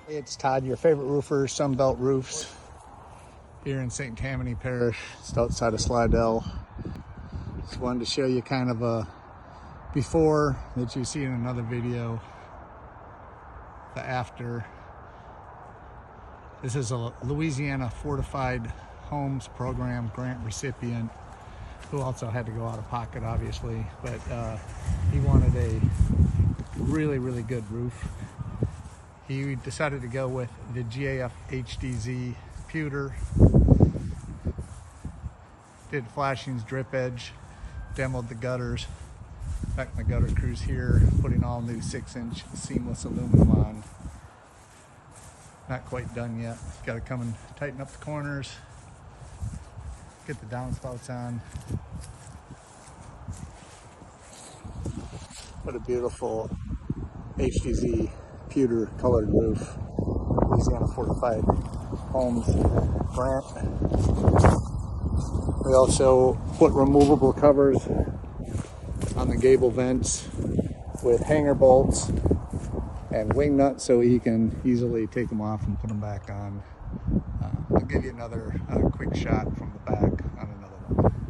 It's Todd, your favorite roofer, Sunbelt Roofs, here in St. Tammany Parish, just outside of Slidell. Just wanted to show you kind of a before that you see in another video, the after. This is a Louisiana Fortified Homes Program grant recipient who also had to go out of pocket, obviously, but he wanted a really good roof. He decided to go with the GAF HDZ Pewter. Did flashings, drip edge, demoed the gutters. Back my gutter crews here, putting all new 6-inch seamless aluminum on. Not quite done yet. Got to come and tighten up the corners, get the downspouts on. What a beautiful HDZ pewter colored roof. Louisiana Fortified Homes grant. We also put removable covers on the gable vents with hanger bolts and wing nuts so he can easily take them off and put them back on. I'll give you another quick shot from the back on another one.